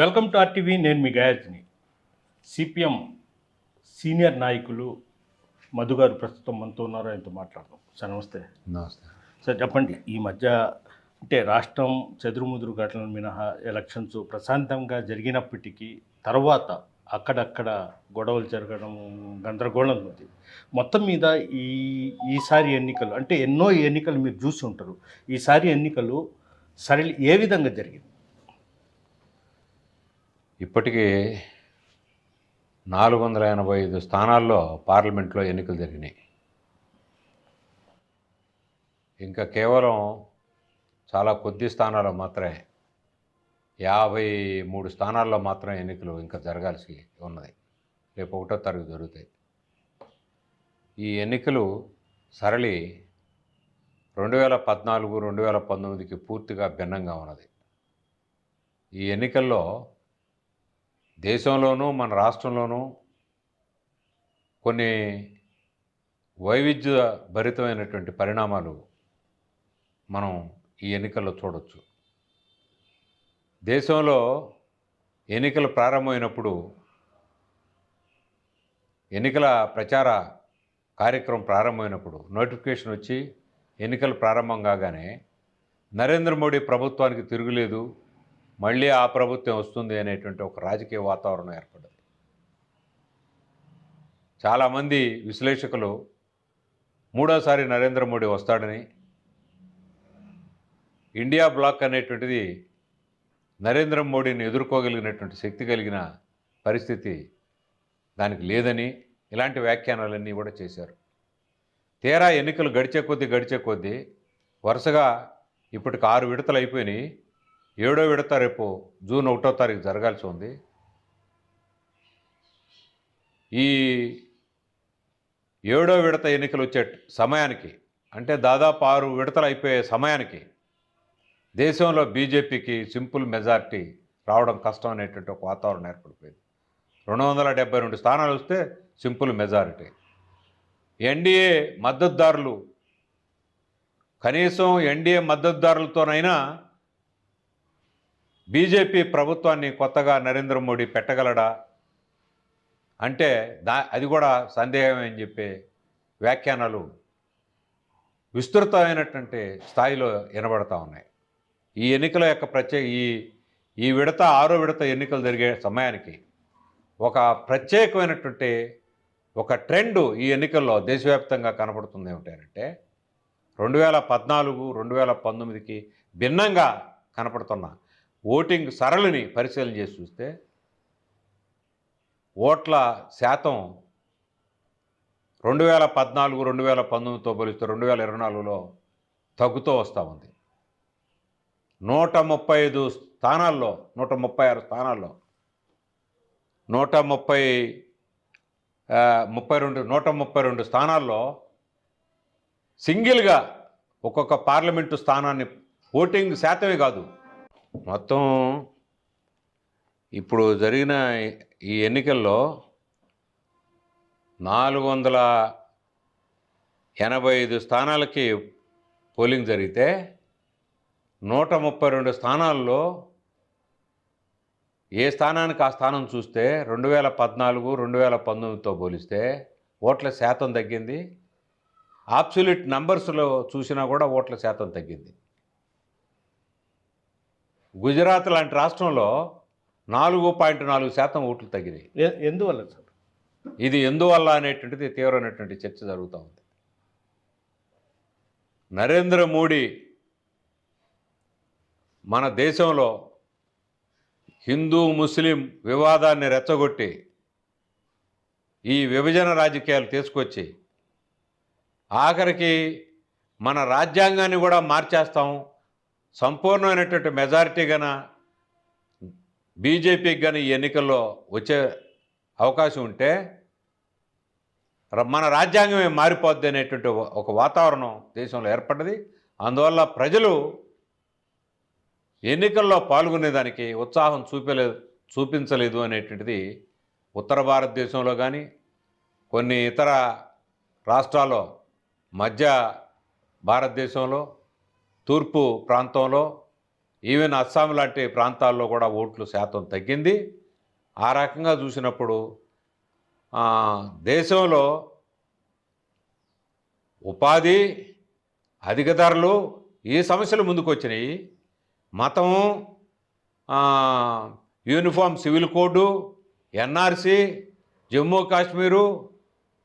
Welcome to RTV. నేను మీ గాయత్రిని. CPM senior నాయకులు మధు గారు ప్రస్తుతం మనతో ఉన్నారు. ఆయనతో మాట్లాడదాం. సార్ నమస్తే. నమస్తే. సార్ చెప్పండి, ఈ మధ్య అంటే రాష్ట్రం చెదురుముదురు ఘటనల మినహా ఎలక్షన్స్ ప్రశాంతంగా జరిగినప్పటికీ తర్వాత అక్కడక్కడ గొడవలు జరగడం, గందరగోళం ఉంది. మొత్తం మీద ఈసారి ఎన్నికలు అంటే ఎన్నో ఎన్నికలు మీరు చూసి ఉంటారు. ఈసారి ఎన్నికలు సరళి ఏ విధంగా జరిగింది? ఇప్పటికీ 485 స్థానాల్లో పార్లమెంట్లో ఎన్నికలు జరిగినాయి. ఇంకా కేవలం చాలా కొద్ది స్థానాల్లో మాత్రమే 53 స్థానాల్లో మాత్రం ఎన్నికలు ఇంకా జరగాల్సి ఉన్నది. రేపు 1వ తారీఖు జరుగుతాయి. ఈ ఎన్నికలు సరళి 2014, 2019కి పూర్తిగా భిన్నంగా ఉన్నది. ఈ ఎన్నికల్లో దేశంలోనూ మన రాష్ట్రంలోనూ కొన్ని వైవిధ్య భరితమైనటువంటి పరిణామాలు మనం ఈ ఎన్నికల్లో చూడవచ్చు. దేశంలో ఎన్నికలు ప్రారంభమైనప్పుడు, ఎన్నికల ప్రచార కార్యక్రమం ప్రారంభమైనప్పుడు నోటిఫికేషన్ వచ్చి ఎన్నికలు ప్రారంభం కాగానే నరేంద్ర మోడీ ప్రభుత్వానికి తిరుగులేదు, మళ్ళీ ఆ ప్రభుత్వం వస్తుంది అనేటువంటి ఒక రాజకీయ వాతావరణం ఏర్పడ్డది. చాలామంది విశ్లేషకులు మూడోసారి నరేంద్ర మోడీ వస్తాడని, ఇండియా బ్లాక్ అనేటువంటిది నరేంద్ర మోడీని ఎదుర్కోగలిగినటువంటి శక్తి కలిగిన పరిస్థితి దానికి లేదని ఇలాంటి వ్యాఖ్యానాలన్నీ కూడా చేశారు. తీరా ఎన్నికలు గడిచే కొద్దీ వరుసగా ఇప్పటికి 6 విడతలు అయిపోయినాయి. 7వ విడత రేపు జూన్ 1వ తారీఖు జరగాల్సి ఉంది. ఈ 7వ విడత ఎన్నికలు వచ్చే సమయానికి, అంటే దాదాపు 6 విడతలు అయిపోయే సమయానికి దేశంలో బీజేపీకి సింపుల్ మెజారిటీ రావడం కష్టం అనేటువంటి ఒక వాతావరణం ఏర్పడిపోయింది. 272 స్థానాలు వస్తే సింపుల్ మెజారిటీ. ఎన్డీఏ మద్దతుదారులు, కనీసం ఎన్డీఏ మద్దతుదారులతోనైనా బీజేపీ ప్రభుత్వాన్ని కొత్తగా నరేంద్ర మోడీ పెట్టగలడా అంటే అది కూడా సందేహమే అని చెప్పే వ్యాఖ్యానాలు విస్తృతమైనటువంటి స్థాయిలో వినబడతా ఉన్నాయి. ఈ ఎన్నికల యొక్క ఈ విడత 6వ విడత ఎన్నికలు జరిగే సమయానికి ఒక ప్రత్యేకమైనటువంటి ఒక ట్రెండ్ ఈ ఎన్నికల్లో దేశవ్యాప్తంగా కనబడుతుంది. ఏమిటంటే 2014, 2019కి భిన్నంగా కనపడుతున్న ఓటింగ్ సరళిని పరిశీలన చేసి చూస్తే ఓట్ల శాతం 2014, 2019తో పోలిస్తే 2024లో తగ్గుతూ వస్తూ ఉంది. 135 స్థానాల్లో, 136 స్థానాల్లో 132 స్థానాల్లో సింగిల్గా ఒక్కొక్క పార్లమెంటు స్థానాన్ని ఓటింగ్ శాతమే కాదు, మొత్తం ఇప్పుడు జరిగిన ఈ ఎన్నికల్లో 485 స్థానాలకి పోలింగ్ జరిగితే 132 స్థానాల్లో ఏ స్థానానికి ఆ స్థానం చూస్తే 2014, 2019తో పోలిస్తే ఓట్ల శాతం తగ్గింది. అబ్సల్యూట్ నంబర్స్లో చూసినా కూడా ఓట్ల శాతం తగ్గింది. గుజరాత్ లాంటి రాష్ట్రంలో 4.4% ఓట్లు తగ్గినాయి. ఎందువల్ల సార్? ఇది ఎందువల్ల అనేటువంటిది తీవ్రమైనటువంటి చర్చ జరుగుతూ ఉంది. నరేంద్ర మోడీ మన దేశంలో హిందూ ముస్లిం వివాదాన్ని రెచ్చగొట్టి ఈ విభజన రాజకీయాలు తీసుకొచ్చి ఆఖరికి మన రాజ్యాంగాన్ని కూడా మార్చేస్తాం, సంపూర్ణమైనటువంటి మెజారిటీ గన బీజేపీకి కానీ ఈ ఎన్నికల్లో వచ్చే అవకాశం ఉంటే మన రాజ్యాంగమే మారిపోద్ది అనేటువంటి ఒక వాతావరణం దేశంలో ఏర్పడ్డది. అందువల్ల ప్రజలు ఎన్నికల్లో పాల్గొనేదానికి ఉత్సాహం చూపించలేదు అనేటువంటిది ఉత్తర భారతదేశంలో కానీ కొన్ని ఇతర రాష్ట్రాల్లో, మధ్య భారతదేశంలో, తూర్పు ప్రాంతంలో ఈవెన్ అస్సాం లాంటి ప్రాంతాల్లో కూడా ఓట్లు శాతం తగ్గింది. ఆ రకంగా చూసినప్పుడు దేశంలో ఉపాధి, అధిక ధరలు ఈ సమస్యలు ముందుకొచ్చినాయి. మతము, uniform civil code, NRC, Jammu Kashmir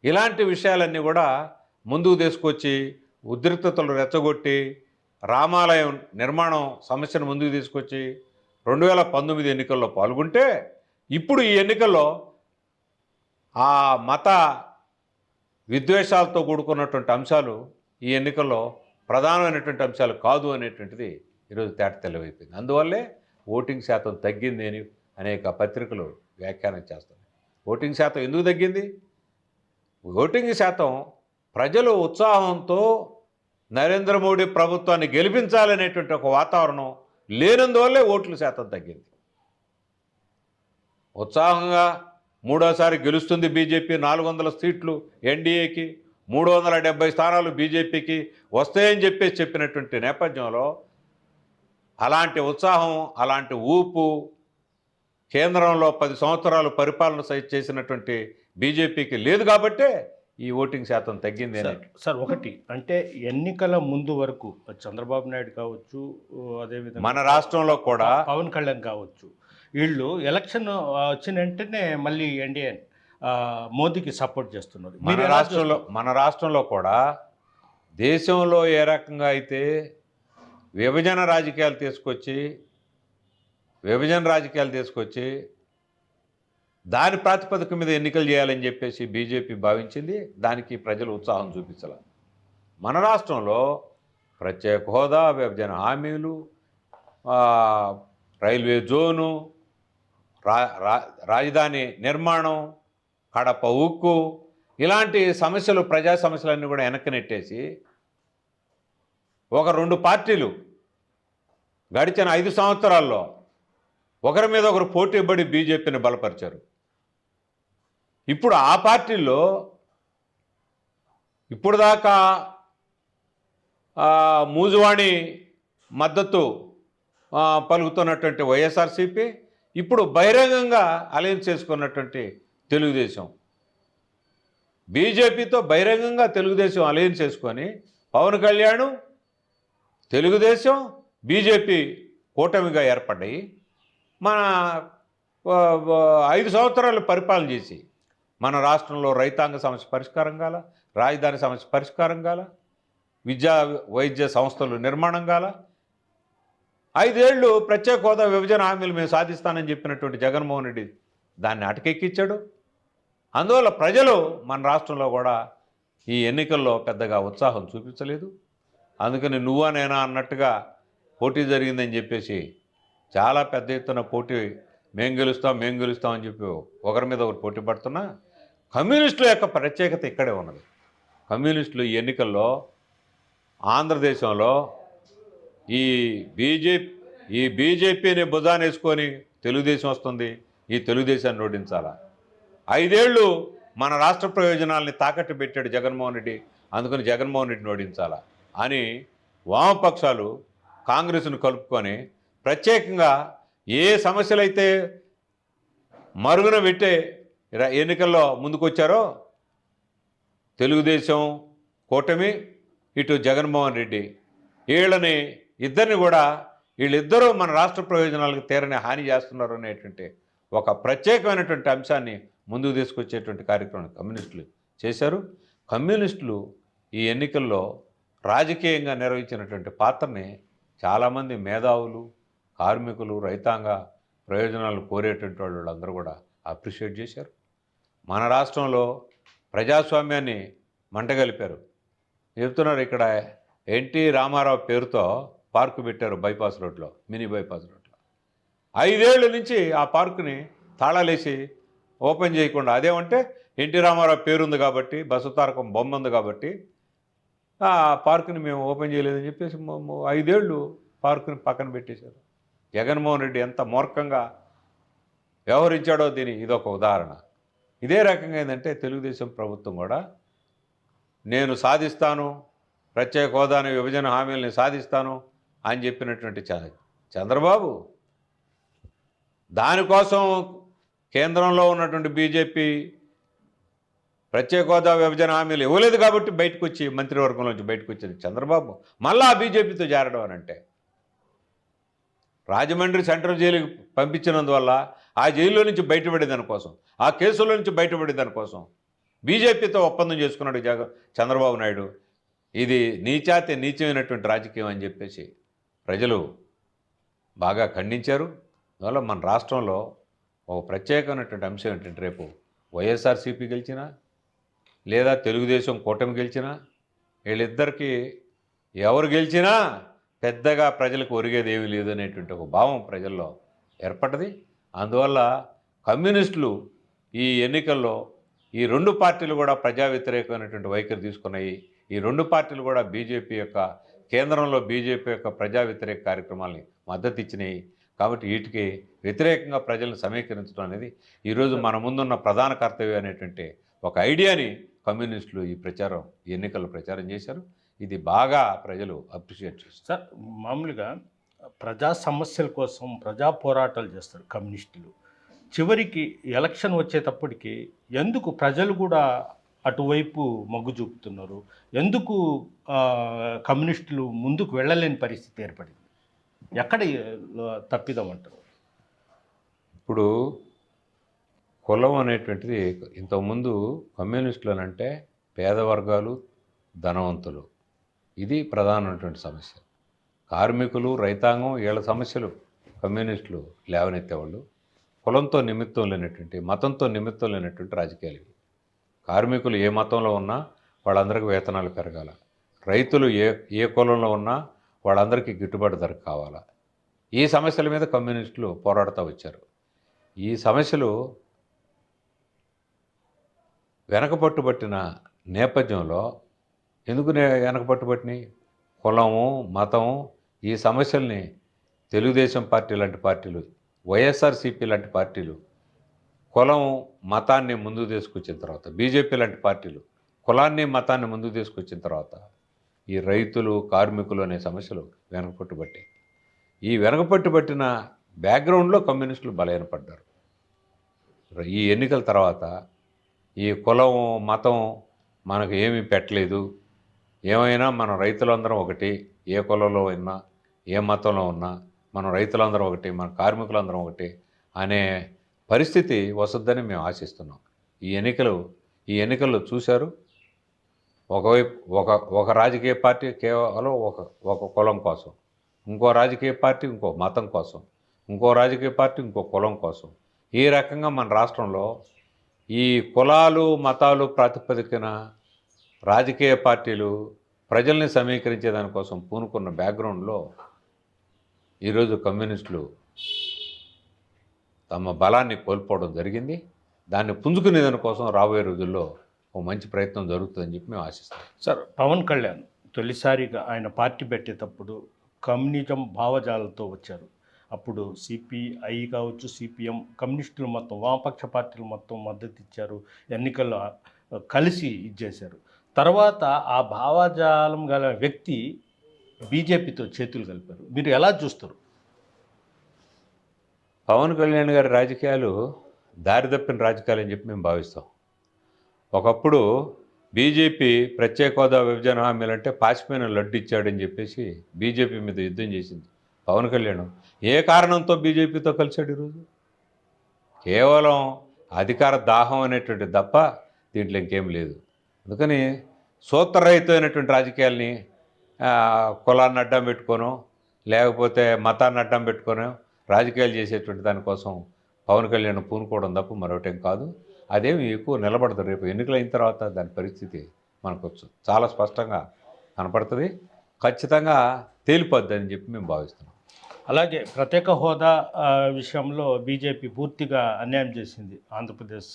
ఇలాంటి విషయాలన్నీ కూడా ముందుకు తీసుకొచ్చి ఉద్రిక్తతలు రెచ్చగొట్టి రామాలయం నిర్మాణం సమస్యను ముందుకు తీసుకొచ్చి 2019 ఎన్నికల్లో పాల్గొంటే ఇప్పుడు ఈ ఎన్నికల్లో ఆ మత విద్వేషాలతో కూడుకున్నటువంటి అంశాలు ఈ ఎన్నికల్లో ప్రధానమైనటువంటి అంశాలు కాదు అనేటువంటిది ఈరోజు తెల్లవైపోయింది. అందువల్లే ఓటింగ్ శాతం తగ్గింది అని అనేక పత్రికలు వ్యాఖ్యానం చేస్తాయి. ఓటింగ్ శాతం ఎందుకు తగ్గింది? ఓటింగ్ శాతం ప్రజలు ఉత్సాహంతో నరేంద్ర మోడీ ప్రభుత్వాన్ని గెలిపించాలనేటువంటి ఒక వాతావరణం లేనందువల్లే ఓట్ల శాతం తగ్గింది. ఉత్సాహంగా మూడోసారి గెలుస్తుంది బీజేపీ, 400 సీట్లు ఎన్డీఏకి, 370 స్థానాలు బీజేపీకి వస్తాయని చెప్పినటువంటి నేపథ్యంలో అలాంటి ఉత్సాహం, అలాంటి ఊపు కేంద్రంలో 10 సంవత్సరాలు పరిపాలన చేసినటువంటి బీజేపీకి లేదు కాబట్టే ఈ ఓటింగ్ శాతం తగ్గింది. సార్ ఒకటి అంటే ఎన్నికల ముందు వరకు చంద్రబాబు నాయుడు కావచ్చు, అదేవిధంగా మన రాష్ట్రంలో కూడా పవన్ కళ్యాణ్ కావచ్చు, వీళ్ళు ఎలక్షన్ వచ్చిన వెంటనే మళ్ళీ ఎన్డీఏ మోదీకి సపోర్ట్ చేస్తున్నారు. మన రాష్ట్రంలో కూడా దేశంలో ఏ రకంగా అయితే విభజన రాజకీయాలు తీసుకొచ్చి దాని ప్రాతిపదిక మీద ఎన్నికలు చేయాలని చెప్పేసి బీజేపీ భావించింది. దానికి ప్రజలు ఉత్సాహం చూపించాల. మన రాష్ట్రంలో ప్రత్యేక హోదా, విభజన హామీలు, రైల్వే జోను, రాజధాని నిర్మాణం, కడప ఉక్కు ఇలాంటి సమస్యలు, ప్రజా సమస్యలన్నీ కూడా వెనక్కి నెట్టేసి ఒక 2 పార్టీలు గడిచిన 5 సంవత్సరాల్లో ఒకరి మీద ఒకరు పోటీ పడి బీజేపీని బలపరిచారు. ఇప్పుడు ఆ పార్టీల్లో ఇప్పుడు దాకా మూజువాణి మద్దతు పలుకుతున్నటువంటి వైఎస్ఆర్సీపీ ఇప్పుడు బహిరంగంగా అలయన్స్ చేసుకున్నటువంటి తెలుగుదేశం, బీజేపీతో బహిరంగంగా తెలుగుదేశం అలయన్స్ చేసుకొని పవన్ కళ్యాణ్, తెలుగుదేశం, బీజేపీ కూటమిగా ఏర్పడ్డాయి. మన 5 సంవత్సరాలు పరిపాలన చేసి మన రాష్ట్రంలో రైతాంగ సమస్య పరిష్కారం కాల, రాజధాని సమస్య పరిష్కారం కాల, విద్యా వైద్య సంస్థలు నిర్మాణం కాల, 5 ఏళ్ళు ప్రత్యేక హోదా, విభజన హామీలు మేము సాధిస్తానని చెప్పినటువంటి జగన్మోహన్ రెడ్డి దాన్ని అటకెక్కించాడు. అందువల్ల ప్రజలు మన రాష్ట్రంలో కూడా ఈ ఎన్నికల్లో పెద్దగా ఉత్సాహం చూపించలేదు. అందుకని నువ్వా నేనా అన్నట్టుగా పోటీ జరిగిందని చెప్పేసి చాలా పెద్ద ఎత్తున పోటీ మేము గెలుస్తాం అని చెప్పి ఒకరి మీద ఒకరు పోటీ పడుతున్నా కమ్యూనిస్టుల యొక్క ప్రత్యేకత ఇక్కడే ఉన్నది. కమ్యూనిస్టులు ఈ ఎన్నికల్లో ఆంధ్రదేశంలో ఈ బీజేపీని భుజాన్ని వేసుకొని తెలుగుదేశం వస్తుంది, ఈ తెలుగుదేశాన్ని ఓడించాలా. 5 ఏళ్ళు మన రాష్ట్ర ప్రయోజనాల్ని తాకట్టు పెట్టాడు జగన్మోహన్ రెడ్డి, అందుకని జగన్మోహన్ రెడ్డిని ఓడించాలా అని వామపక్షాలు కాంగ్రెస్ను కలుపుకొని ప్రత్యేకంగా ఏ సమస్యలైతే మరుగున పెట్టే ఎన్నికల్లో ముందుకొచ్చారో తెలుగుదేశం కూటమి, ఇటు జగన్మోహన్ రెడ్డి, వీళ్ళిద్దరూ మన రాష్ట్ర ప్రయోజనాలకు తీరని హాని చేస్తున్నారు అనేటువంటి ఒక ప్రత్యేకమైనటువంటి అంశాన్ని ముందుకు తీసుకొచ్చేటువంటి కార్యక్రమం కమ్యూనిస్టులు చేశారు. కమ్యూనిస్టులు ఈ ఎన్నికల్లో రాజకీయంగా నిర్వహించినటువంటి పాత్రని చాలామంది మేధావులు, కార్మికులు, రైతాంగ ప్రయోజనాలు కోరేటువంటి వాళ్ళందరూ కూడా అప్రిషియేట్ చేశారు. మన రాష్ట్రంలో ప్రజాస్వామ్యాన్ని మంటగలిపారు. చెప్తున్నారు, ఇక్కడ ఎన్టీ రామారావు పేరుతో పార్కు పెట్టారు బైపాస్ రోడ్లో, మినీ బైపాస్ రోడ్లో. 5 ఏళ్ళ నుంచి ఆ పార్కుని తాళాలేసి ఓపెన్ చేయకుండా, అదేమంటే ఎన్టీ రామారావు పేరుంది కాబట్టి, బసవతారకం బొమ్మ ఉంది కాబట్టి ఆ పార్కుని మేము ఓపెన్ చేయలేదని చెప్పేసి 5 ఏళ్ళు పార్కుని పక్కన పెట్టేశారు. జగన్మోహన్ రెడ్డి ఎంత మూర్ఖంగా వ్యవహరించాడో ఇదొక ఉదాహరణ. ఇదే రకంగా ఏంటంటే తెలుగుదేశం ప్రభుత్వం కూడా నేను సాధిస్తాను, ప్రత్యేక హోదాని, విభజన హామీలని సాధిస్తాను అని చెప్పినటువంటి చంద్రబాబు దానికోసం కేంద్రంలో ఉన్నటువంటి బీజేపీ ప్రత్యేక హోదా విభజన హామీలు ఇవ్వలేదు కాబట్టి బయటకు వచ్చి మంత్రివర్గంలోంచి బయటకు వచ్చింది చంద్రబాబు మళ్ళా బీజేపీతో చేరడం అని అంటే రాజమండ్రి సెంట్రల్ జైలుకి పంపించినందువల్ల ఆ జైల్లో నుంచి బయటపడే దానికోసం ఆ కేసుల నుంచి బయటపడే దానికోసం బీజేపీతో ఒప్పందం చేసుకున్నాడు చంద్రబాబు నాయుడు. ఇది నీచాతి నీచమైనటువంటి రాజకీయం అని చెప్పేసి ప్రజలు బాగా ఖండించారు. అందువల్ల మన రాష్ట్రంలో ఒక ప్రత్యేకమైనటువంటి అంశం ఏంటంటే రేపు వైఎస్ఆర్సీపీ గెలిచినా లేదా తెలుగుదేశం కూటమి గెలిచినా వీళ్ళిద్దరికీ ఎవరు గెలిచినా పెద్దగా ప్రజలకు ఒరిగేది ఏమీ లేదు అనేటువంటి ఒక భావం ప్రజల్లో ఏర్పడ్డది. అందువల్ల కమ్యూనిస్టులు ఈ ఎన్నికల్లో ఈ రెండు పార్టీలు కూడా ప్రజా వ్యతిరేకమైనటువంటి వైఖరి తీసుకున్నాయి. ఈ రెండు పార్టీలు కూడా బీజేపీ యొక్క కేంద్రంలో బీజేపీ యొక్క ప్రజా వ్యతిరేక కార్యక్రమాల్ని మద్దతు ఇచ్చినాయి. కాబట్టి వీటికి వ్యతిరేకంగా ప్రజలను సమీకరించడం అనేది ఈరోజు మన ముందున్న ప్రధాన కర్తవ్యం అనేటువంటి ఒక ఐడియాని కమ్యూనిస్టులు ఈ ఎన్నికల్లో ప్రచారం చేశారు. ఇది బాగా ప్రజలు అప్రిషియేట్ చేస్తారు. సార్, మామూలుగా ప్రజా సమస్యల కోసం ప్రజా పోరాటాలు చేస్తారు కమ్యూనిస్టులు. చివరికి ఎలక్షన్ వచ్చేటప్పటికి ఎందుకు ప్రజలు కూడా అటువైపు మొగ్గు చూపుతున్నారు? ఎందుకు కమ్యూనిస్టులు ముందుకు వెళ్ళలేని పరిస్థితి ఏర్పడింది? ఎక్కడ తప్పిదం అంటారు? ఇప్పుడు కులం అనేటువంటిది ఇంతకుముందు కమ్యూనిస్టులు అంటే పేద వర్గాలు, ధనవంతులు, ఇది ప్రధానమైనటువంటి సమస్య. కార్మికులు, రైతాంగం, వీళ్ళ సమస్యలు కమ్యూనిస్టులు లేవనెత్తేవాళ్ళు. కులంతో నిమిత్తం లేనటువంటి, మతంతో నిమిత్తం లేనటువంటి రాజకీయాలు ఇవి. కార్మికులు ఏ మతంలో ఉన్నా వాళ్ళందరికీ వేతనాలు పెరగాల, రైతులు ఏ కులంలో ఉన్నా వాళ్ళందరికీ గిట్టుబాటు ధర కావాలా. ఈ సమస్యల మీద కమ్యూనిస్టులు పోరాడుతూ వచ్చారు. ఈ సమస్యలు వెనకపట్టుబట్టిన నేపథ్యంలో ఎందుకు వెనకపట్టుబట్టినాయి? కులము, మతం, ఈ సమస్యల్ని తెలుగుదేశం పార్టీ లాంటి పార్టీలు, వైఎస్ఆర్సీపీ లాంటి పార్టీలు కులం, మతాన్ని ముందుకు తీసుకొచ్చిన తర్వాత, బీజేపీ లాంటి పార్టీలు కులాన్ని, మతాన్ని ముందుకు తీసుకొచ్చిన తర్వాత ఈ రైతులు, కార్మికులు అనే సమస్యలు వెనకపట్టుబట్టాయి. ఈ వెనకపట్టుబట్టిన బ్యాక్గ్రౌండ్లో కమ్యూనిస్టులు బలహీనపడ్డారు. ఈ ఎన్నికల తర్వాత ఈ కులం, మతం మనకు ఏమీ పెట్టలేదు, ఏమైనా మన రైతులందరం ఒకటి, ఏ కులంలో ఉన్నా ఏ మతంలో ఉన్నా మనం రైతులందరం ఒకటి, మన కార్మికులందరం ఒకటి అనే పరిస్థితి వస్తుందని మేము ఆశిస్తున్నాం. ఈ ఎన్నికల్లో చూశారు, ఒకవైపు ఒక రాజకీయ పార్టీ కేవలం ఒక కులం కోసం, ఇంకో రాజకీయ పార్టీ ఇంకో మతం కోసం, ఇంకో రాజకీయ పార్టీ ఇంకో కులం కోసం. ఈ రకంగా మన రాష్ట్రంలో ఈ కులాలు, మతాలు ప్రాతిపదికన రాజకీయ పార్టీలు ప్రజల్ని సమీకరించే దానికోసం పూనుకున్న బ్యాక్గ్రౌండ్లో ఈరోజు కమ్యూనిస్టులు తమ బలాన్ని కోల్పోవడం జరిగింది. దాన్ని పుంజుకునే దానికోసం రాబోయే రోజుల్లో ఓ మంచి ప్రయత్నం జరుగుతుందని చెప్పి మేము ఆశిస్తాం. సార్, పవన్ కళ్యాణ్ తొలిసారిగా ఆయన పార్టీ పెట్టేటప్పుడు కమ్యూనిజం భావజాలతో వచ్చారు. అప్పుడు సిపిఐ కావచ్చు, సిపిఎం, కమ్యూనిస్టులు మొత్తం, వామపక్ష పార్టీలు మొత్తం మద్దతు ఇచ్చారు. ఎన్నికల్లో కలిసి ఇచ్చేశారు. తర్వాత ఆ భావజాలం గల వ్యక్తి బీజేపీతో చేతులు కలిపారు. మీరు ఎలా చూస్తారు? పవన్ కళ్యాణ్ గారి రాజకీయాలు దారి తప్పిన రాజకీయాలు అని చెప్పి మేము భావిస్తాం. ఒకప్పుడు బీజేపీ ప్రత్యేక హోదా విభజన హామీలంటే పాసిపోయిన లడ్డు ఇచ్చాడని చెప్పేసి బీజేపీ మీద యుద్ధం చేసింది పవన్ కళ్యాణ్. ఏ కారణంతో బీజేపీతో కలిశాడు ఈరోజు? కేవలం అధికార దాహం అనేటువంటి తప్ప దీంట్లో ఇంకేం లేదు. అందుకని సూత్రరహితమైనటువంటి రాజకీయాల్ని కులాన్ని అడ్డం పెట్టుకోను, లేకపోతే మతాన్ని అడ్డం పెట్టుకోను రాజకీయాలు చేసేటువంటి దానికోసం పవన్ కళ్యాణ్ పూనుకోవడం తప్ప మరొకటేం కాదు. అదేమి ఎక్కువ నిలబడదు. రేపు ఎన్నికలు అయిన తర్వాత దాని పరిస్థితి మనకు చాలా స్పష్టంగా కనపడుతుంది, ఖచ్చితంగా తేలిపోద్ది అని చెప్పి మేము భావిస్తున్నాం. అలాగే ప్రత్యేక హోదా విషయంలో బీజేపీ పూర్తిగా అన్యాయం చేసింది ఆంధ్రప్రదేశ్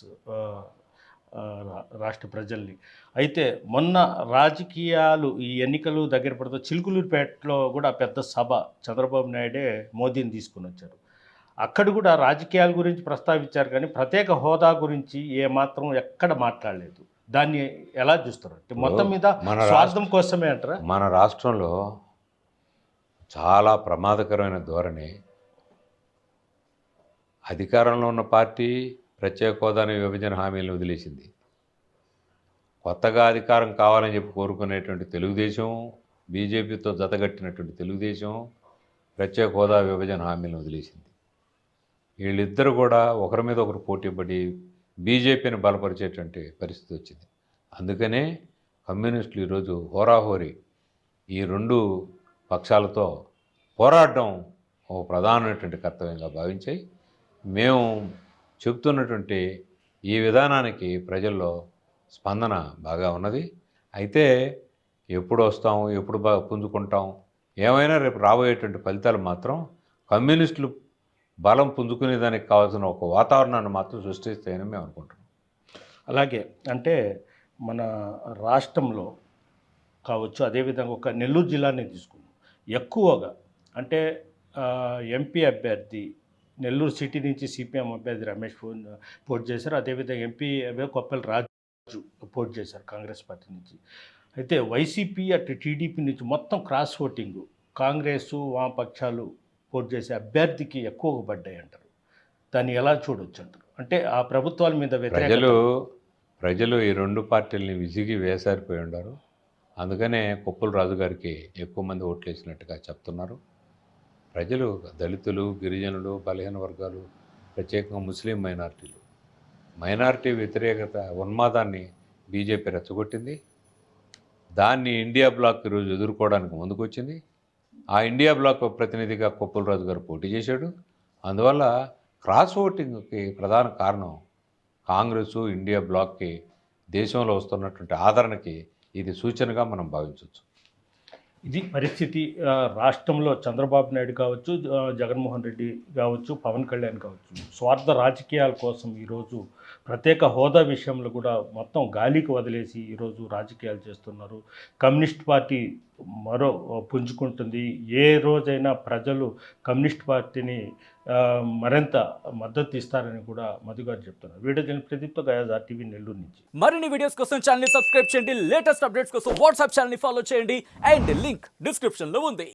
రాష్ట్ర ప్రజల్ని. అయితే మొన్న రాజకీయాలు ఈ ఎన్నికలు దగ్గర పడుతూ చిలుకలూరిపేటలో కూడా పెద్ద సభ, చంద్రబాబు నాయుడే మోదీని తీసుకుని వచ్చారు. అక్కడ కూడా రాజకీయాల గురించి ప్రస్తావించారు, కానీ ప్రత్యేక హోదా గురించి ఏమాత్రం ఎక్కడ మాట్లాడలేదు. దాన్ని ఎలా చూస్తారు? అంటే మొత్తం మీద స్వార్థం కోసమే అంటారా? మన రాష్ట్రంలో చాలా ప్రమాదకరమైన ధోరణి. అధికారంలో ఉన్న పార్టీ ప్రత్యేక హోదాని విభజన హామీలను వదిలేసింది. కొత్తగా అధికారం కావాలని చెప్పి కోరుకునేటువంటి తెలుగుదేశం, బీజేపీతో జతగట్టినటువంటి తెలుగుదేశం ప్రత్యేక హోదా విభజన హామీలను వదిలేసింది. వీళ్ళిద్దరూ కూడా ఒకరి మీద ఒకరు పోటీపడి బీజేపీని బలపరిచేటువంటి పరిస్థితి వచ్చింది. అందుకనే కమ్యూనిస్టులు ఈరోజు హోరాహోరీ ఈ రెండు పక్షాలతో పోరాడడం ఒక ప్రధానమైనటువంటి కర్తవ్యంగా భావించాయి. మేము చెప్తున్నటువంటి ఈ విధానానికి ప్రజల్లో స్పందన బాగా ఉన్నది. అయితే ఎప్పుడు వస్తాం, ఎప్పుడు పుంజుకుంటాం, ఏమైనా రేపు రాబోయేటువంటి ఫలితాలు మాత్రం కమ్యూనిస్టులు బలం పుంజుకునేదానికి కావాల్సిన ఒక వాతావరణాన్ని మాత్రం సృష్టిస్తాయని మేము అనుకుంటున్నాం. అలాగే అంటే మన రాష్ట్రంలో కావచ్చు, అదేవిధంగా ఒక నెల్లూరు జిల్లాని తీసుకుందాం. ఎక్కువగా అంటే ఎంపీ అభ్యర్థి నెల్లూరు సిటీ నుంచి సిపిఎం అభ్యర్థి రమేష్ పోటీ చేశారు. అదేవిధంగా ఎంపీ కొప్పెల రాజు పోటీ చేశారు కాంగ్రెస్ పార్టీ నుంచి. అయితే వైసీపీ అటు టీడీపీ నుంచి మొత్తం క్రాస్ ఓటింగ్ కాంగ్రెసు వామపక్షాలు పోటీ చేసే అభ్యర్థికి ఎక్కువగా పడ్డాయి అంటారు. దాన్ని ఎలా చూడొచ్చు అంటారు? అంటే ఆ ప్రభుత్వాల మీద ప్రజలు ఈ రెండు పార్టీలని విసిగి వేసారిపోయి ఉన్నారు. అందుకనే కొప్పుల రాజు గారికి ఎక్కువ మంది ఓట్లు వేసినట్టుగా చెప్తున్నారు. ప్రజలు దళితులు, గిరిజనులు, బలహీన వర్గాలు, ప్రత్యేకంగా ముస్లిం మైనారిటీ వ్యతిరేకత ఉన్మాదాన్ని బీజేపీ రెచ్చగొట్టింది. దాన్ని ఇండియా బ్లాక్ ఈరోజు ఎదుర్కోవడానికి ముందుకొచ్చింది. ఆ ఇండియా బ్లాక్ ప్రతినిధిగా కొప్పుల రాజు గారు పోటీ చేశాడు. అందువల్ల క్రాస్ ఓటింగ్కి ప్రధాన కారణం కాంగ్రెసు, ఇండియా బ్లాక్కి దేశంలో వస్తున్నటువంటి ఆదరణకి ఇది సూచనగా మనం భావించవచ్చు. ఇది పరిస్థితి. రాష్ట్రంలో చంద్రబాబు నాయుడు కావచ్చు, జగన్మోహన్ రెడ్డి కావచ్చు, పవన్ కళ్యాణ్ కావచ్చు, స్వార్థ రాజకీయాల కోసం ఈరోజు ప్రత్యేక హోదా విషయంలో కూడా మొత్తం గాలికి వదిలేసి ఈరోజు రాజకీయాలు చేస్తున్నారు. Communist party పుంజుకుంటుంది. ఏ రోజైనా ప్రజలు కమ్యూనిస్ట్ పార్టీని మరింత మద్దతు ఇస్తారని కూడా మధు గారు చెప్తున్నారు. వీడియో జర్నలిస్ట్ ప్రదీప్తో గయాజ్ RTV నెల్లూరు నుంచి. మరిన్ని వీడియోస్ కోసం ఛానల్ ని సబ్స్క్రైబ్ చేయండి. లేటెస్ట్ అప్డేట్స్ కోసం వాట్సాప్ ఛానల్ ని ఫాలో చేయండి. అండ్ లింక్ డిస్క్రిప్షన్ లో ఉంది.